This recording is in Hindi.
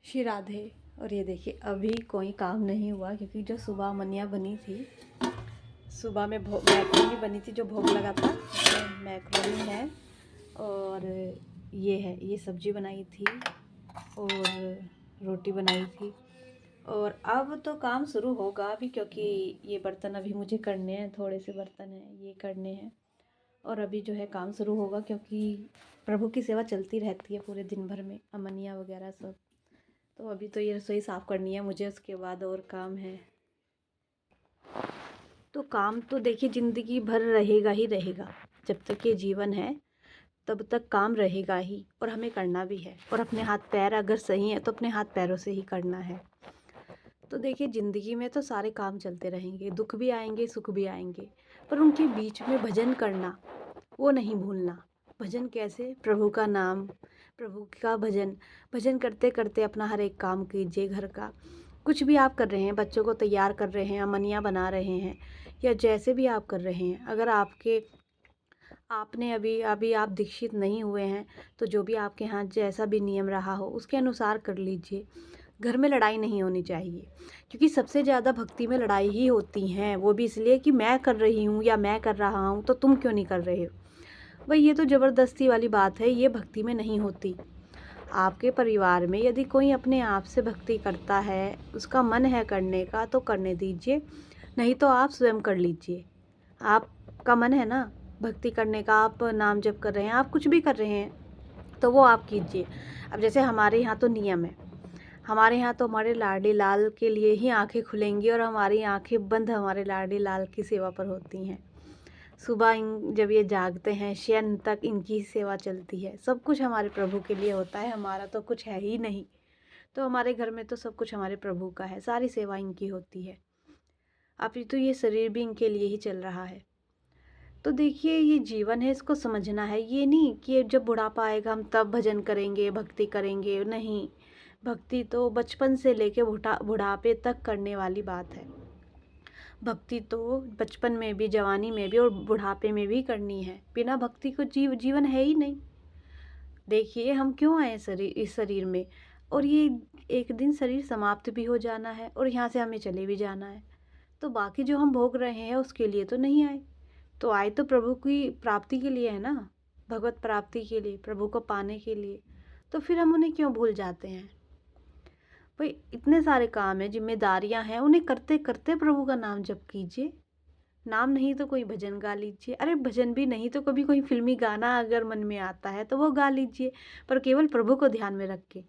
श्री राधे। और ये देखिए अभी कोई काम नहीं हुआ क्योंकि जो सुबह मनिया बनी थी, सुबह में मैक्रोनी बनी थी जो भोग लगा था, मैक्रोनी है और ये सब्जी बनाई थी और रोटी बनाई थी। और अब तो काम शुरू होगा अभी, क्योंकि ये बर्तन अभी मुझे करने हैं, थोड़े से बर्तन हैं ये करने हैं और अभी जो है काम शुरू होगा, क्योंकि प्रभु की सेवा चलती रहती है पूरे दिन भर में, अमनिया वगैरह सब। तो अभी तो ये रसोई साफ़ करनी है मुझे, उसके बाद और काम है। तो काम तो देखिए ज़िंदगी भर रहेगा ही रहेगा, जब तक ये जीवन है तब तक काम रहेगा ही, और हमें करना भी है। और अपने हाथ पैर अगर सही है तो अपने हाथ पैरों से ही करना है। तो देखिए ज़िंदगी में तो सारे काम चलते रहेंगे, दुख भी आएंगे सुख भी आएंगे, पर उनके बीच में भजन करना वो नहीं भूलना। भजन कैसे? प्रभु का नाम, प्रभु का भजन। भजन करते करते अपना हर एक काम कीजिए, घर का कुछ भी आप कर रहे हैं, बच्चों को तैयार कर रहे हैं, अमनिया बना रहे हैं, या जैसे भी आप कर रहे हैं। अगर आपने अभी अभी आप दीक्षित नहीं हुए हैं तो जो भी आपके यहाँ जैसा भी नियम रहा हो उसके अनुसार कर लीजिए। घर में लड़ाई नहीं होनी चाहिए, क्योंकि सबसे ज़्यादा भक्ति में लड़ाई ही होती हैं, वो भी इसलिए कि मैं कर रही हूँ या मैं कर रहा हूँ तो तुम क्यों नहीं कर रहे हो। भाई ये तो ज़बरदस्ती वाली बात है, ये भक्ति में नहीं होती। आपके परिवार में यदि कोई अपने आप से भक्ति करता है, उसका मन है करने का तो करने दीजिए, नहीं तो आप स्वयं कर लीजिए। आपका मन है ना भक्ति करने का, आप नाम जप कर रहे हैं, आप कुछ भी कर रहे हैं तो वो आप कीजिए। अब जैसे हमारे यहाँ तो नियम है, हमारे यहाँ तो हमारे लाडली लाल के लिए ही आंखें खुलेंगी और हमारी आंखें बंद हमारे लाडली लाल की सेवा पर होती हैं। सुबह जब ये जागते हैं शयन तक इनकी ही सेवा चलती है। सब कुछ हमारे प्रभु के लिए होता है, हमारा तो कुछ है ही नहीं। तो हमारे घर में तो सब कुछ हमारे प्रभु का है, सारी सेवा इनकी होती है। अभी तो ये शरीर भी इनके लिए ही चल रहा है। तो देखिए ये जीवन है, इसको समझना है। ये नहीं कि जब बुढ़ापा आएगा हम तब भजन करेंगे, भक्ति करेंगे, नहीं। भक्ति तो बचपन से लेके बुढ़ापे तक करने वाली बात है। भक्ति तो बचपन में भी, जवानी में भी और बुढ़ापे में भी करनी है। बिना भक्ति को जीवन है ही नहीं। देखिए हम क्यों आए इस शरीर में, और ये एक दिन शरीर समाप्त भी हो जाना है और यहाँ से हमें चले भी जाना है। तो बाकी जो हम भोग रहे हैं उसके लिए तो नहीं आए। तो आए तो प्रभु की प्राप्ति के लिए है ना, भगवत प्राप्ति के लिए, प्रभु को पाने के लिए। तो फिर हम उन्हें क्यों भूल जाते हैं। भाई इतने सारे काम हैं, जिम्मेदारियां हैं, उन्हें करते करते प्रभु का नाम जप कीजिए। नाम नहीं तो कोई भजन गा लीजिए। अरे भजन भी नहीं तो कभी कोई फिल्मी गाना अगर मन में आता है तो वो गा लीजिए, पर केवल प्रभु को ध्यान में रख के।